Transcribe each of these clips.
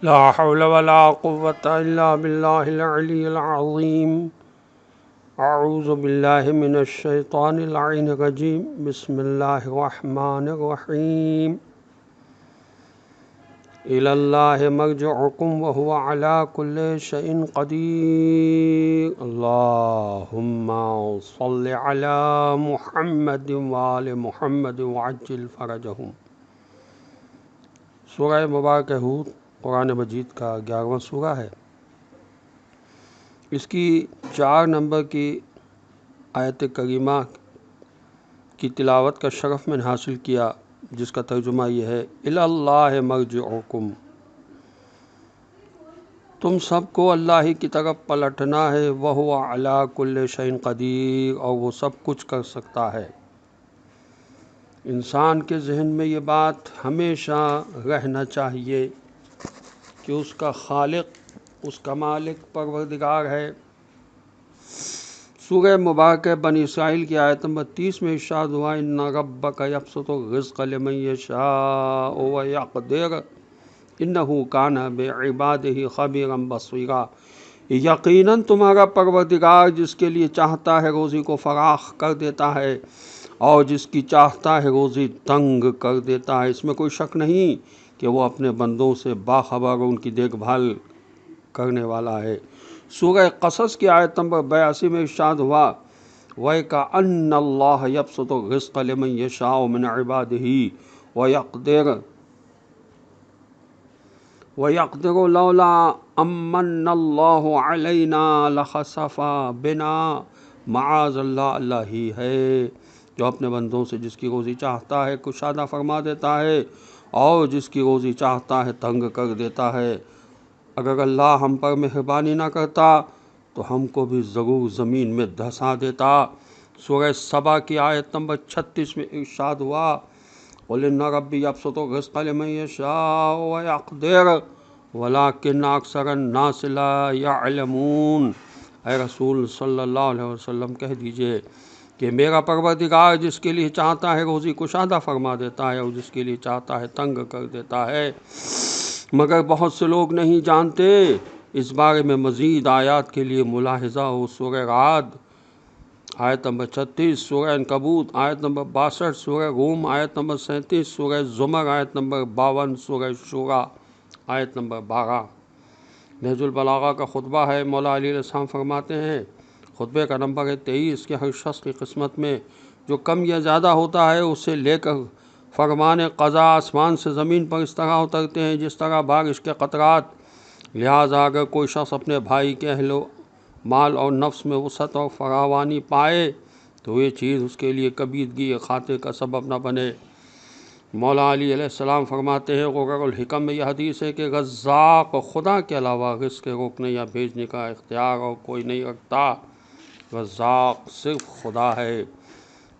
لا حول ولا قوة إلا بالله العلي العظيم. أعوذ بالله من الشيطان اللعين الرجيم. بسم الله الرحمن الرحيم. إلى الله مرجعكم وهو على كل شيء قدير. اللهم صل على محمد وآل محمد وعجل فرجهم. سورہ مبارکہ ہود قرآن مجید کا 11واں سورہ ہے۔ اس کی 4 نمبر کی آیت کریمہ کی تلاوت کا شرف میں نے حاصل کیا، جس کا ترجمہ یہ ہے: الی اللہ مرجعکم، تم سب کو اللہ ہی کی طرف پلٹنا ہے، وہو علی کل شیء قدیر، اور وہ سب کچھ کر سکتا ہے۔ انسان کے ذہن میں یہ بات ہمیشہ رہنا چاہیے کہ اس کا خالق، اس کا مالک پروردگار ہے۔ سورہ مبارکہ بنی اسرائیل کی آیت نمبر 30 میں ارشاد ہوا: ان ربک یبسط الرزق لمن یشاء ویقدر انہ کان بعبادہ خبیرا بصیرا۔ یقیناً تمہارا پروردگار جس کے لیے چاہتا ہے روزی کو فراخ کر دیتا ہے، اور جس کی چاہتا ہے روزی تنگ کر دیتا ہے۔ اس میں کوئی شک نہیں کہ وہ اپنے بندوں سے باخبر اور ان کی دیکھ بھال کرنے والا ہے۔ سورہ قصص کی آیت نمبر 82 میں ارشاد ہوا: وَكَأَنَّ اللَّهَ يَبْسُطُ الرِّزْقَ لِمَن يَشَاءُ مِنْ عِبَادِهِ وَيَقْدِرُ لَوْلَا أَمَّنَّ اللَّهُ عَلَيْنَا لَخَسَفَ بِنَا مَعَاذَ اللَّهِ۔ اللہ ہی ہے جو اپنے بندوں سے جس کی روزی چاہتا ہے کشادہ فرما دیتا ہے، اور جس کی روزی چاہتا ہے تنگ کر دیتا ہے۔ اگر اللہ ہم پر مہربانی نہ کرتا تو ہم کو بھی ضرور زمین میں دھسا دیتا۔ سورہ سبا کی آیت نمبر 36 میں ارشاد ہوا: قُلْ إِنَّ رَبِّي يَبْسُطُ الرِّزْقَ لِمَن يَشَاءُ وَيَقْدِرُ وَلَٰكِنَّ أَكْثَرَ النَّاسِ لَا يَعْلَمُونَ۔ اے رسول صلی اللہ علیہ وسلم کہہ دیجئے کہ میرا پروردگار جس کے لیے چاہتا ہے روزی کشادہ فرما دیتا ہے، اور جس کے لیے چاہتا ہے تنگ کر دیتا ہے، مگر بہت سے لوگ نہیں جانتے۔ اس بارے میں مزید آیات کے لیے ملاحظہ ہو سورہ رعد آیت نمبر 36، سورہ عنکبوت آیت نمبر 62، سورہ روم آیت نمبر 37، سورہ زمر آیت نمبر 52، سورہ شورى آیت نمبر 12۔ نہج البلاغہ کا خطبہ ہے۔ مولا علی علیہ السلام فرماتے ہیں، خطبے کا نمبر ہے 23، کہ ہر شخص کی قسمت میں جو کم یا زیادہ ہوتا ہے اسے لے کر فرمان قضا آسمان سے زمین پر اس طرح اترتے ہیں جس طرح بارش کے قطرات۔ لہٰذا اگر کوئی شخص اپنے بھائی کے اہل و مال اور نفس میں وسعت اور فراوانی پائے تو یہ چیز اس کے لیے کبیدگی خاطر کا سبب نہ بنے۔ مولا علی علیہ السلام فرماتے ہیں، غرر الحکم میں یہ حدیث ہے کہ رزاق خدا کے علاوہ رزق کے روکنے یا بھیجنے کا اختیار اور کوئی نہیں رکھتا۔ رزاق صرف خدا ہے۔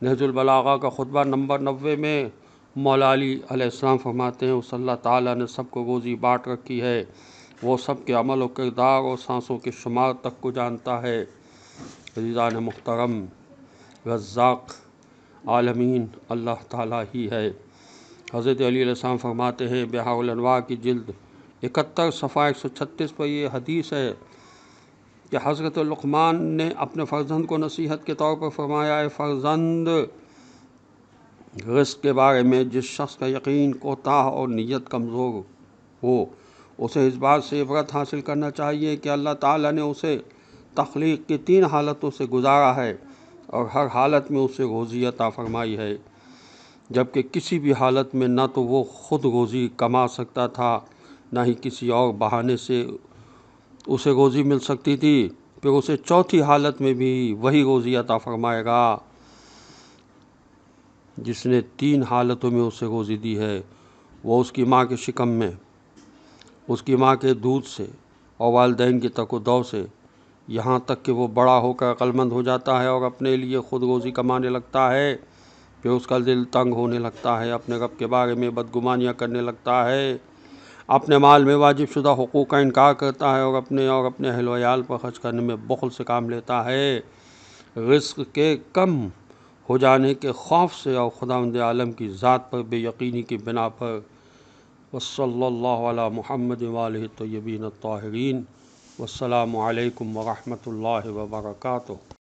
نہج البلاغہ کا خطبہ نمبر 90 میں مولا علی علیہ السلام فرماتے ہیں، اس اللہ تعالیٰ نے سب کو روزی بانٹ رکھی ہے، وہ سب کے عمل و کردار اور سانسوں کے شمار تک کو جانتا ہے۔ عزیزان محترم، رزاق عالمین اللہ تعالیٰ ہی ہے۔ حضرت علی علیہ السلام فرماتے ہیں، بحار الانوار کی جلد 71 صفحہ 136 پر یہ حدیث ہے کہ حضرت لقمان نے اپنے فرزند کو نصیحت کے طور پر فرمایا: اے فرزند، رزق کے بارے میں جس شخص کا یقین کوتاہ اور نیت کمزور ہو، اسے اس بات سے عبرت حاصل کرنا چاہیے کہ اللہ تعالیٰ نے اسے تخلیق کی 3 حالتوں سے گزارا ہے، اور ہر حالت میں اسے روزی عطا فرمائی ہے، جبکہ کسی بھی حالت میں نہ تو وہ خود روزی کما سکتا تھا، نہ ہی کسی اور بہانے سے اسے روزی مل سکتی تھی۔ پھر اسے چوتھی حالت میں بھی وہی روزی عطا فرمائے گا جس نے 3 حالتوں میں اسے روزی دی ہے۔ وہ اس کی ماں کے شکم میں، اس کی ماں کے دودھ سے، اور والدین کی تک و دو سے، یہاں تک کہ وہ بڑا ہو کر عقلمند ہو جاتا ہے اور اپنے لیے خود روزی کمانے لگتا ہے۔ پھر اس کا دل تنگ ہونے لگتا ہے، اپنے رب کے بارے میں بدگمانیاں کرنے لگتا ہے، اپنے مال میں واجب شدہ حقوق کا انکار کرتا ہے، اور اپنے اہل و عیال پر خرچ کرنے میں بخل سے کام لیتا ہے۔ رزق کے کم ہو جانے کے خوف سے اور خداوند عالم کی ذات پر بے یقینی کی بنا پر وصلی اللہ علی محمد وآلہ الطیبین الطاہرین، والسلام علیکم ورحمۃ اللہ وبرکاتہ۔